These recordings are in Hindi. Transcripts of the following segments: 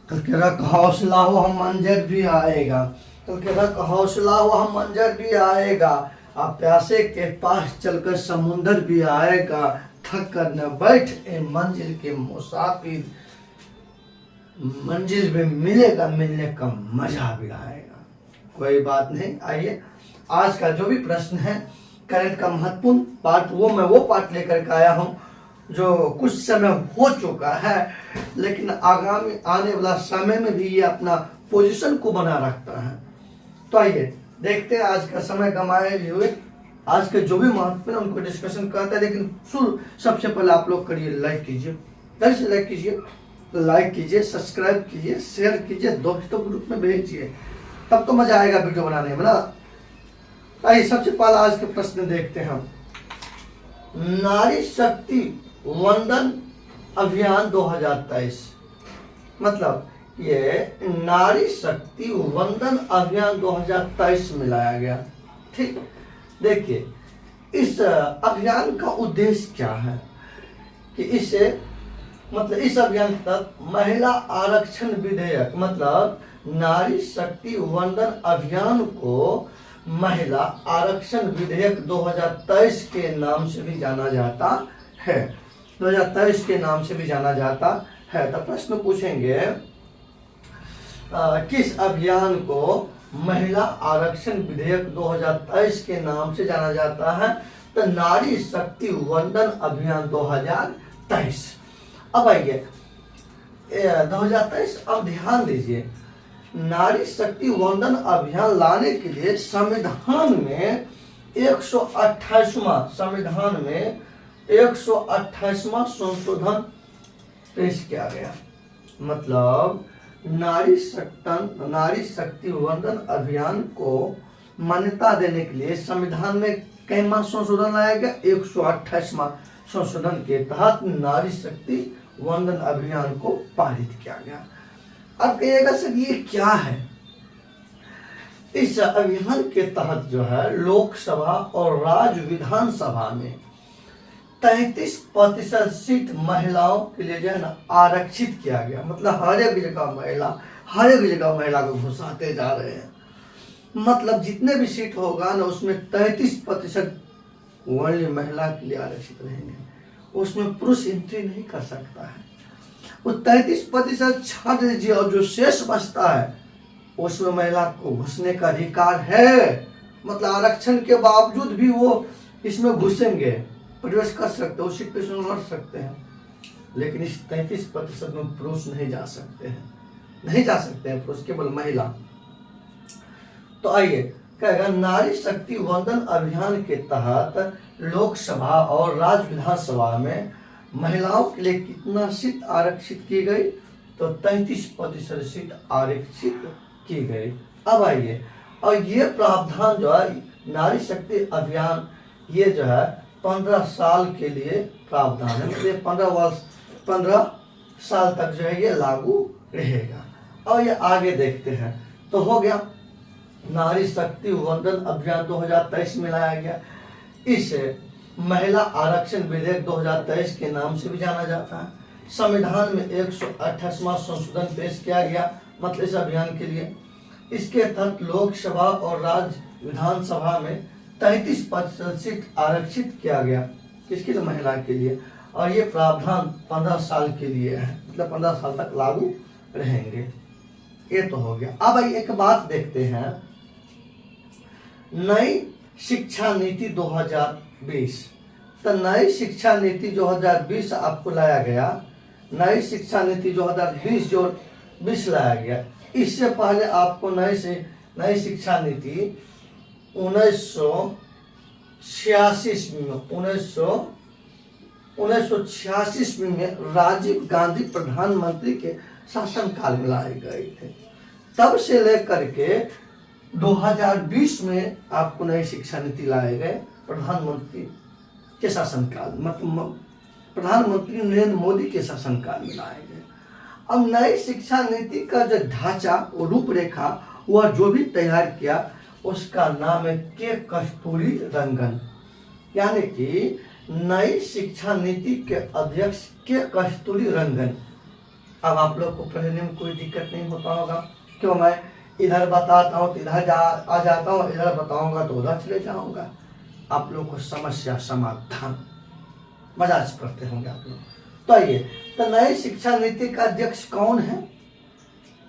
कल के रख हौसला हो हम मंजर भी आएगा, कल के रख हौसला हो हम मंजर भी आएगा, अब प्यासे के पास चलकर समुंदर भी आएगा, थक कर न बैठ ए मंजिल के मुसाफिर, मंजिल में मिलेगा, मिलने का मजा भी आएगा। कोई बात नहीं, आइए आज का जो भी प्रश्न है करंट का महत्वपूर्ण पार्ट वो पार्ट लेकर के आया हूँ जो कुछ समय हो चुका है, लेकिन आगामी आने वाला समय में भी ये अपना पोजीशन को बना रखता है। तो आइए देखते हैं आज का समय गंवाए हुए आज के जो भी महत्वपूर्ण उनको डिस्कशन करते हैं। लेकिन शुरू सबसे पहले आप लोग करिए लाइक कीजिए, जल्द से लाइक कीजिए, लाइक कीजिए, सब्सक्राइब कीजिए, शेयर कीजिए, दोस्तों ग्रुप में भेजिए, तब तो मजा आएगा वीडियो बनाने में ना। आइए सबसे पहले आज के प्रश्न देखते हैं हम। नारी शक्ति वंदन अभियान 2023, मतलब ये नारी शक्ति वंदन अभियान 2023 में लाया गया। ठीक, देखिए इस अभियान का उद्देश्य क्या है कि इसे मतलब इस अभियान तक महिला आरक्षण विधेयक, मतलब नारी शक्ति वंदन अभियान को महिला आरक्षण विधेयक 2023 के नाम से भी जाना जाता है। 2023 के नाम से भी जाना जाता है। तो प्रश्न पूछेंगे किस अभियान को महिला आरक्षण विधेयक 2023 के नाम से जाना जाता है? तो नारी शक्ति वंदन अभियान 2023। अब आइए 2023, अब ध्यान दीजिए, नारी शक्ति वंदन अभियान लाने के लिए संविधान में 128वां संशोधन पेश किया गया। मतलब नारी शक्ति वंदन अभियान को मान्यता देने के लिए संविधान में कैमा संशोधन लाया गया? 128वां संशोधन के तहत नारी शक्ति वंदन अभियान को पारित किया गया। अब कहिएगा सर ये क्या है? इस अभियान के तहत जो है लोकसभा और राज्य विधानसभा में 33% सीट महिलाओं के लिए जो है ना आरक्षित किया गया। मतलब हर एक जगह महिला को घुसाते जा रहे हैं। मतलब जितने भी सीट होगा ना उसमें 33% ओनली महिला के लिए आरक्षित रहेंगे, उसमें पुरुष एंट्री नहीं कर सकता है। वो 33% छाड़ दीजिए और जो शेष बचता है उसमें महिला को घुसने का अधिकार है। मतलब आरक्षण के बावजूद भी वो इसमें घुसेंगे, प्रवेश कर सकते हैं, उस सीट पे लड़ सकते हैं। लेकिन इस 33% में पुरुष नहीं जा सकते हैं पुरुष, केवल महिला। तो आइए कहेगा नारी शक्ति वंदन अभियान के तहत लोकसभा और राज्य विधानसभा में महिलाओं के लिए कितना सीट आरक्षित की गई? तो 33% सीट आरक्षित की गई। अब आइए, और ये प्रावधान जो है नारी शक्ति अभियान ये जो है 15 साल के लिए प्रावधान है। मतलब 15 साल तक जो है ये लागू रहेगा। और ये आगे देखते हैं। तो हो गया नारी शक्ति वंदन अभियान 2023 में लाया गया। इसे महिला आरक्षण विधेयक 2023 के नाम से भी जाना जाता है। संविधान में 128वां संशोधन पेश किया गया, मतलब इस अभियान के लिए। इसके तहत लोकसभा और राज्य विधानसभा में 33% सीट आरक्षित किया गया। किसके लिए? महिला के लिए। और ये प्रावधान 15 साल के लिए है, मतलब 15 साल तक लागू रहेंगे। ये तो हो गया। अब एक बात देखते हैं, नई शिक्षा नीति 2020। तो नई शिक्षा नीति 2020 आपको लाया गया। नई शिक्षा नीति 2020 लाया गया। इससे पहले आपको नई शिक्षा नीति 1986 में राजीव गांधी प्रधानमंत्री के शासनकाल में लाए गए थे। तब से लेकर के 2020 में आपको नई शिक्षा नीति लाए गए प्रधानमंत्री के शासनकाल, मतलब प्रधानमंत्री नरेंद्र मोदी के शासनकाल में लाए गए। अब नई शिक्षा नीति का जो ढांचा और रूपरेखा वह जो भी तैयार किया उसका नाम है के कस्तूरी रंगन। यानी कि नई शिक्षा नीति के अध्यक्ष के कस्तूरी रंगन अब आप लोग को पढ़ने में कोई दिक्कत नहीं होता होगा। क्यों, मैं इधर बताता हूँ तो इधर आ जाता हूँ, इधर बताऊंगा तो उधर चले जाऊंगा। आप लोग को समस्या समाधान मजा से पढ़ते होंगे आप लोग। तो आइए, तो नई शिक्षा नीति का अध्यक्ष कौन है?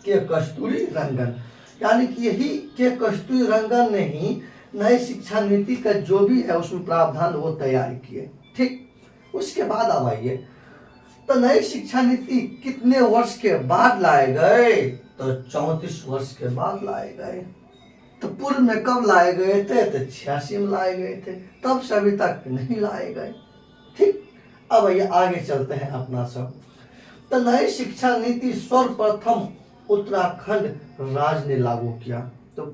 के कस्तूरी रंगन। यानी कि यही के कस्तूरी रंगन ने ही नई शिक्षा नीति का जो भी है उसमें प्रावधान वो तैयार किए। ठीक, उसके बाद अब आइए, तो नई शिक्षा नीति कितने वर्ष के बाद लाए गए? तो 34 वर्ष के बाद लाए गए। तो पूर्व में कब लाए गए थे? तो 86 में लाए गए थे, तब से अभी तक नहीं लाए गए। ठीक, अब ये आगे चलते हैं अपना सब। तो नई शिक्षा नीति सर्वप्रथम उत्तराखंड राज्य ने लागू किया। तो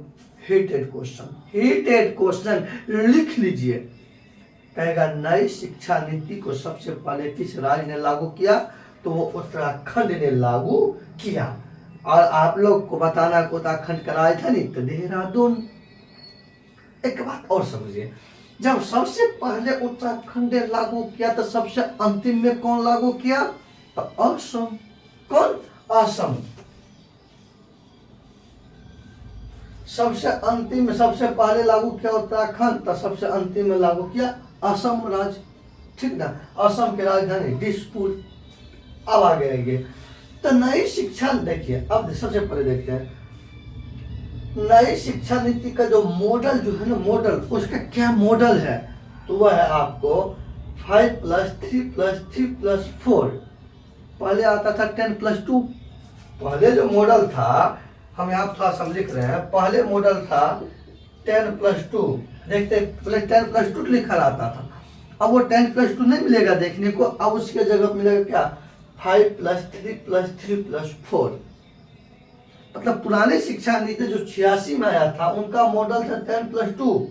हीटेड क्वेश्चन लिख लीजिए। कहेगा नई शिक्षा नीति को सबसे पहले किस राज्य ने लागू किया? तो वो उत्तराखंड ने लागू किया। और आप लोग को बताना कि उत्तराखंड का राजधानी तो देहरादून। एक बात और समझिए, जब सबसे पहले उत्तराखंड ने लागू किया तो सबसे अंतिम में कौन लागू किया? तो असम। कौन? असम। सबसे अंतिम में सबसे पहले लागू किया उत्तराखंड, तो सबसे अंतिम में लागू किया असम राज्य। ठीक ना, असम की राजधानी दिसपुर। अब आगे आएंगे, तो नई शिक्षा देखिए, अब सबसे पहले देखते हैं नई शिक्षा नीति का जो मॉडल जो है ना, मॉडल उसका क्या मॉडल है? तो वह है आपको 5+3+3+4। पहले आता था 10+2। पहले जो मॉडल था, हम यहाँ थोड़ा सा लिख रहे हैं, पहले मॉडल था 10+2। देखते पहले 10+2 लिखा रहता था, अब वो 10+2 नहीं मिलेगा देखने को। अब उसके जगह मिलेगा क्या? 5+3+3+4। मतलब पुराने शिक्षा नीति जो 86 में आया था उनका मॉडल था 10+2।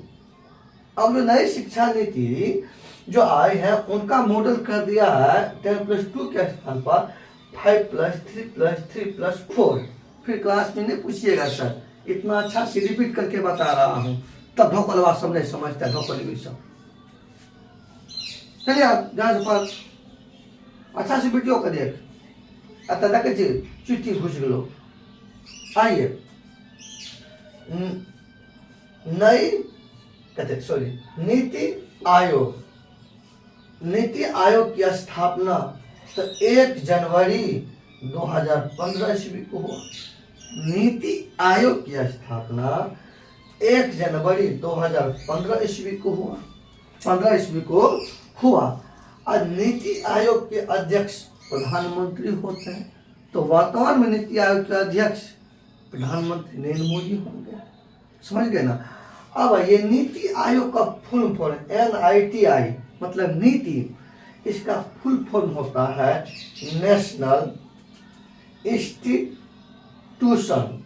अब जो नई शिक्षा नीति जो आई है उनका मॉडल कर दिया है 10+2 के स्थान पर 5+3+3+4। फिर क्लास में नहीं पूछिएगा सर, इतना अच्छा से रिपीट करके बता रहा हूँ, तब ढोकलवा सब नहीं समझता, ढोकल सब। चलिए आप जहाँ से पर अच्छा से वीडियो का देख आता देखे चिट्ठी घुस गलो। आइए, नई कहते सॉरी नीति आयोग। नीति आयोग की स्थापना तो 1 जनवरी 2015 ईस्वी को हुआ। नीति आयोग की स्थापना 1 जनवरी 2015 ईस्वी को हुआ। 15 ईस्वी को हुआ। और नीति आयोग के अध्यक्ष प्रधानमंत्री होते हैं। तो वर्तमान में नीति आयोग के अध्यक्ष प्रधानमंत्री नरेंद्र मोदी होंगे। समझ गए ना। अब ये नीति आयोग का फुल फॉर्म NITI मतलब नीति, इसका फुल फॉर्म होता है national institution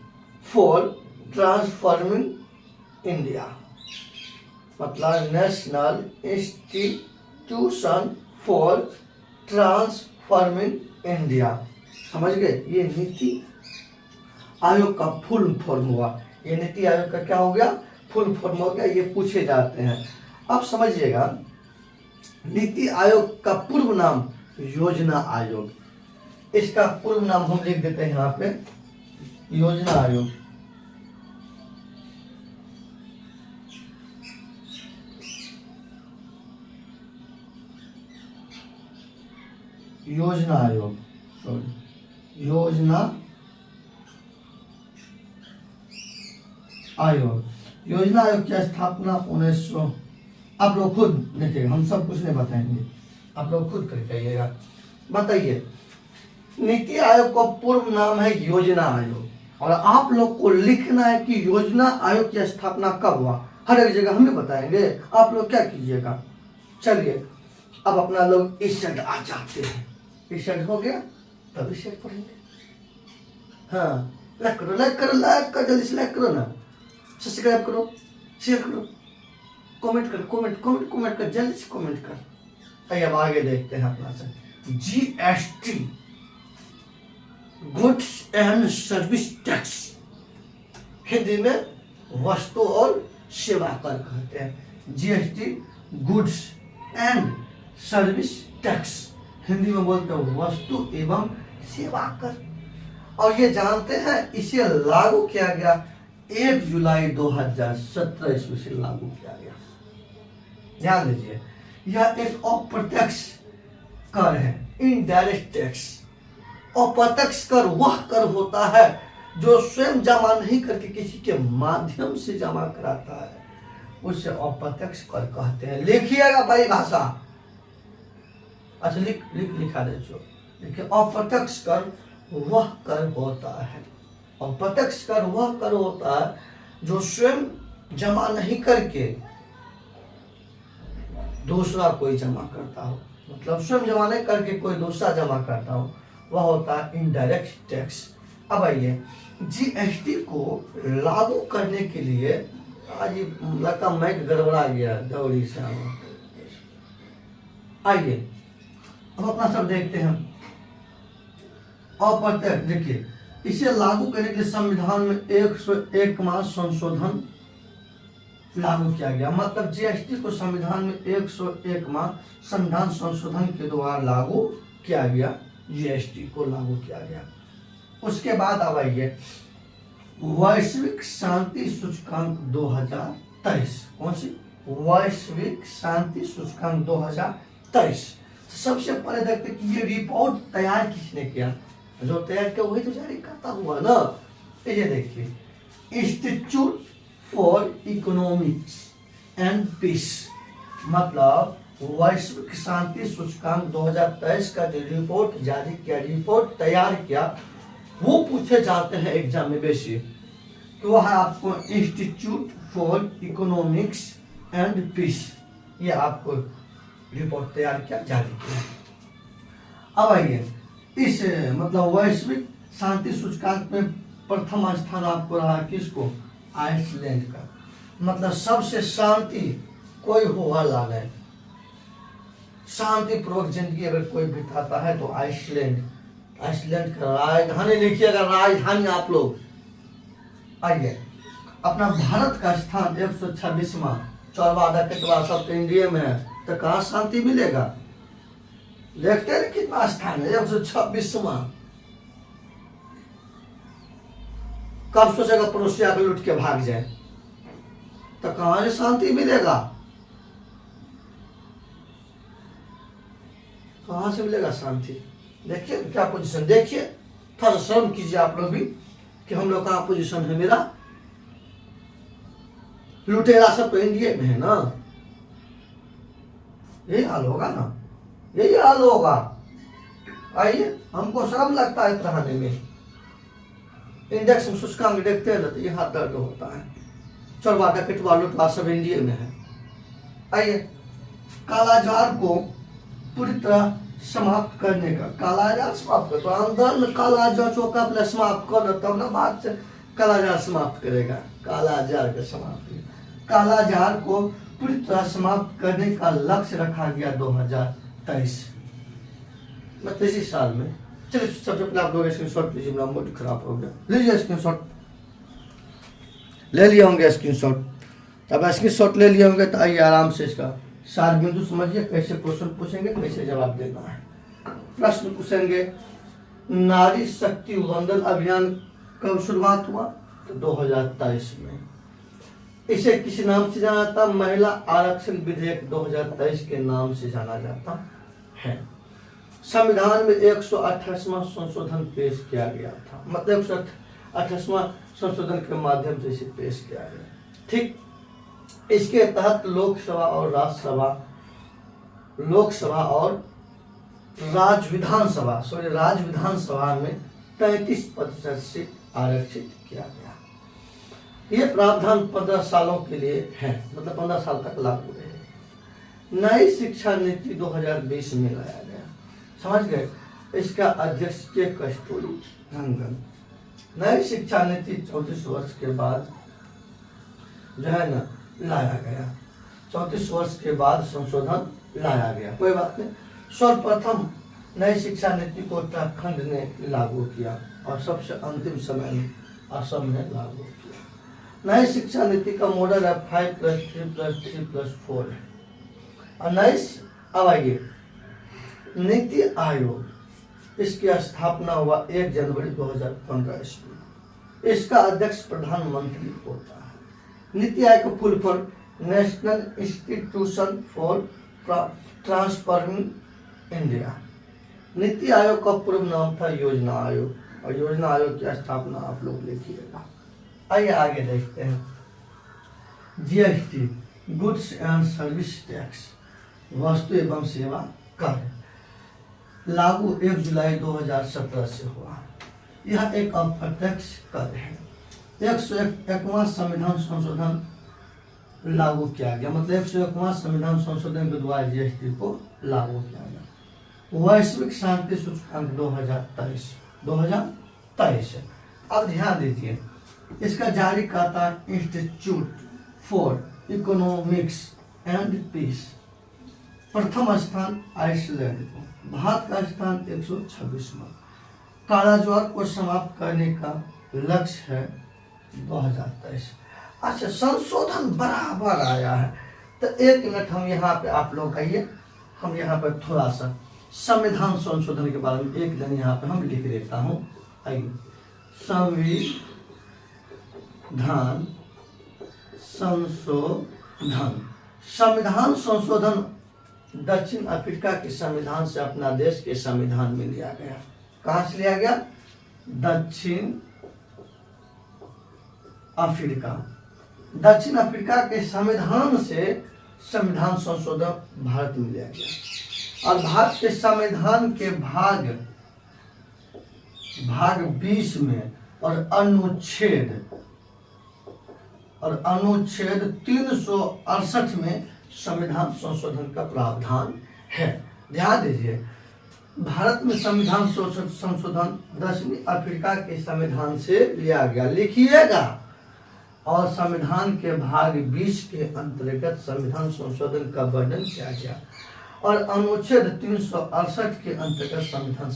for transforming India. मतलब national institution for transforming India. समझ गए। ये नीति आयोग का फुल फॉर्म हुआ। ये नीति आयोग का क्या हो गया? फुल फॉर्म हो गया। ये पूछे जाते हैं। अब समझिएगा, नीति आयोग का पूर्व नाम योजना आयोग। इसका पूर्व नाम हम लिख देते हैं यहाँ पे, योजना आयोग। योजना आयोग, सॉरी योजना आयोग। योजना आयोग की स्थापना 1900। आप लोग खुद देखिएगा, हम सब कुछ नहीं बताएंगे, आप लोग खुद करके आइएगा। बताइए, नीति आयोग का पूर्व नाम है योजना आयोग, और आप लोग को लिखना है कि योजना आयोग की स्थापना कब हुआ। हर एक जगह हमें बताएंगे, आप लोग क्या कीजिएगा। चलिए अब अपना लोग इस साइड आ जाते हैं। इस साइड हो गया, तब इस साइड पढ़ेंगे। हाँ, लाइक करो, लाइक करो, लाइक कर, जल्दी से लाइक करो ना, सब्सक्राइब करो, शेयर करो, कमेंट कर, कमेंट कर, जल्दी से कमेंट कर। आइए अब आगे देखते हैं अपना से GST, goods and service tax, Hindi में वस्तु और सेवा कर कहते हैं। GST goods and service tax, Hindi में बोलते हैं वस्तु एवं सेवा कर। और ये जानते हैं इसे लागू किया गया 1 जुलाई 2017 ईस्वी से लागू किया गया। ध्यान दीजिए, यह एक अप्रत्यक्ष कर है, इनडायरेक्ट टैक्स। अप्रत्यक्ष कर वह कर होता है जो स्वयं जमा नहीं करके किसी के माध्यम से जमा कराता है, उसे अप्रत्यक्ष कर कहते हैं। लिखिएगा परिभाषा, अच्छा लिखा दे जो देखिए, अप्रत्यक्ष कर वह कर होता है, अप्रत्यक्ष कर वह कर होता है जो स्वयं जमा नहीं करके दूसरा कोई जमा करता हो, मतलब स्वयं जमा नहीं करके कोई दूसरा जमा करता हो, वह होता है इनडायरेक्ट टैक्स। अब आइए, जीएसटी को लागू करने के लिए, आज लगता मैक गड़बड़ा गया दौड़ी से। आइए अब अपना सब देखते हैं। अप्रत्यक्ष, देखिए इसे लागू करने के लिए संविधान में 101वां संशोधन लागू किया गया। मतलब जीएसटी को संविधान में 101वां संविधान संशोधन के द्वारा लागू किया गया, जीएसटी को लागू किया गया। उसके बाद अब आइए, वैश्विक शांति सूचकांक 2023, कौन सी? वैश्विक शांति सूचकांक 2023। सबसे पहले देखते कि ये रिपोर्ट तैयार किसने किया? जो तैयार किया वही तो जारी करता हुआ ना। ये देखिए, Institute for Economics and Peace, मतलब वैश्विक शांति सूचकांक 2023 का जो रिपोर्ट जारी किया, रिपोर्ट तैयार किया, वो पूछे जाते हैं एग्जाम में बेसिक, तो वह आपको Institute for Economics and Peace, ये आपको रिपोर्ट तैयार किया, जारी किया। अब आइए, इस मतलब वैश्विक शांति सूचकांक में प्रथम स्थान आपको रहा किसको? आइसलैंड का। मतलब सबसे शांति कोई हो वाला नहीं, शांति पूर्वक जिंदगी अगर कोई बिताता है तो आइसलैंड। आइसलैंड का राजधानी लिखिएगा, राजधानी आप लोग। आइए, अपना भारत का स्थान 126वां, 14 के बाद सब तो इंडिया में है, तो कहाँ शांति मिलेगा? देखते हैं कितना स्थान है, 126वां। कब सोचेगा पड़ोसी आकर लुट के भाग जाए, तो कहाँ से शांति मिलेगा? कहाँ से मिलेगा शांति? देखिए क्या पोजीशन, देखिए थोड़ा शर्म कीजिए आप लोग भी कि हम लोग कहाँ पोजीशन है मेरा। लुटेरा सब तो इंडिया में है ना, यही हाल होगा ना, यही हाल होगा। आइए, हमको शर्म लगता है रहने में। इंडेक्स में सूचकांक देखते हैं ना तो ये हाथ दर्द होता है। चरवाटा पिटवा लुटवा सब इंडिया में है। आइए, कालाजार को पूरी तरह समाप्त करने का, कालाजार समाप्त कर, तो अंदर में कालाजार चौका पहले समाप्त कर दो, तब ना बाद से कालाजार समाप्त करेगा। कालाजार के समाप्ति, कालाजार को पूरी तरह समाप्त करने का लक्ष्य रखा गया 2023, मतलब इसी साल में। चलिए सबसे पहले आप लोग स्क्रीनशॉट लीजिए, मेरा मूड खराब हो गया। लीजिए स्क्रीनशॉट, ले लिए होंगे स्क्रीनशॉट। अब स्क्रीनशॉट ले लिए होंगे तो आइए आराम से इसका सार बिंदु समझिए, कैसे क्वेश्चन पूछेंगे, कैसे जवाब देना है। प्रश्न पूछेंगे, नारी शक्ति वंदन अभियान कब शुरुआत हुआ? तो 2023 में। इसे किस नाम से जाना जाता? महिला आरक्षण विधेयक 2023 के नाम से जाना जाता है। संविधान में 128वां संशोधन पेश किया गया था, मतलब 128वां संशोधन के माध्यम से इसे पेश किया गया। ठीक, इसके तहत लोकसभा और राज्यसभा, लोकसभा और राज्य विधानसभा में 33% सीट आरक्षित किया गया। ये प्रावधान 15 सालों के लिए है, मतलब 15 साल तक लागू रहे। नई शिक्षा नीति 2020 में लाया गया, समझ गए? इसका अध्यक्ष के कस्तूरी रंगन। नई शिक्षा नीति 34 वर्ष के बाद जो है ना लाया गया, 34 वर्ष के बाद संशोधन लाया गया, कोई बात नहीं। सर्वप्रथम नई शिक्षा नीति को उत्तराखंड ने लागू किया और सबसे अंतिम समय में असम ने लागू किया। नई शिक्षा नीति का मॉडल है 5+3+3+4 है। और नई, अब आइए, नीति आयोग इसकी स्थापना हुआ 1 जनवरी 2015 ईस्वी। इसका अध्यक्ष प्रधानमंत्री होता है। नीति आयोग का full form national institution for transforming India. NITI Aayog का पूर्व नाम था योजना आयोग, और योजना आयोग की स्थापना आप लोग लिखिएगा। आइए आगे देखते हैं। GST, goods and service tax, वस्तु एवं सेवा कर, लागू 1 जुलाई 2017 से हुआ। यह एक अप्रत्यक्ष कर है। 101वां संविधान संशोधन लागू किया गया, मतलब 101वां संविधान संशोधन के द्वारा जीएसटी को लागू किया गया। वैश्विक शांति सूचकांक 2023। अब ध्यान दीजिए, इसका जारी करता Institute for Economics and Peace. प्रथम स्थान आइसलैंड को, भारत का स्थान 126वां। कालाजार को समाप्त करने का लक्ष्य है 2023। अच्छा, संशोधन बराबर आया है, तो 1 मिनट हम यहाँ पे आप लोग आइए, हम यहाँ पर थोड़ा सा संविधान संशोधन के बारे में एक दिन यहाँ पे हम लिख देता हूँ। आइए, संविधान संशोधन। संविधान संशोधन दक्षिण अफ्रीका के संविधान से अपना देश के संविधान में लिया गया। कहाँ से लिया गया? दक्षिण अफ्रीका। दक्षिण अफ्रीका के संविधान से संविधान संशोधन भारत में लिया गया, और भारत के संविधान के भाग 20 में और अनुच्छेद 368 में संविधान संशोधन का प्रावधान है। ध्यान दीजिए, भारत में संविधान संशोधन दक्षिण अफ्रीका के संविधान से लिया गया, लिखिएगा। और संविधान के भाग 20 के अंतर्गत संविधान संशोधन का वर्णन किया गया, और अनुच्छेद 368 के अंतर्गत संविधान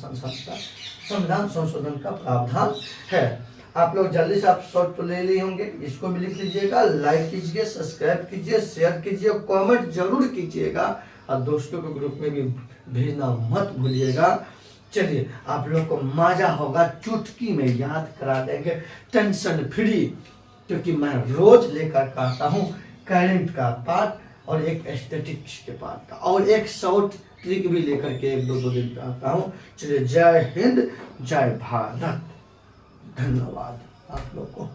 संशोधन का प्रावधान है। आप लोग जल्दी से आप शॉर्ट तो ले लिए होंगे, इसको भी लिख लीजिएगा। लाइक कीजिए, सब्सक्राइब कीजिए, शेयर कीजिए, कमेंट जरूर कीजिएगा, और दोस्तों के ग्रुप में भी भेजना मत भूलिएगा। चलिए, आप लोग को मजा होगा, चुटकी में याद करा देंगे, टेंशन फ्री, क्योंकि मैं रोज लेकर आता हूँ करंट का पार्ट और एक एस्थेटिक्स के पार्ट का, और एक शॉर्ट ट्रिक भी लेकर के 1-2 दिन पे आता हूँ। चलिए, जय हिंद, जय भारत, धन्यवाद आप लोग को।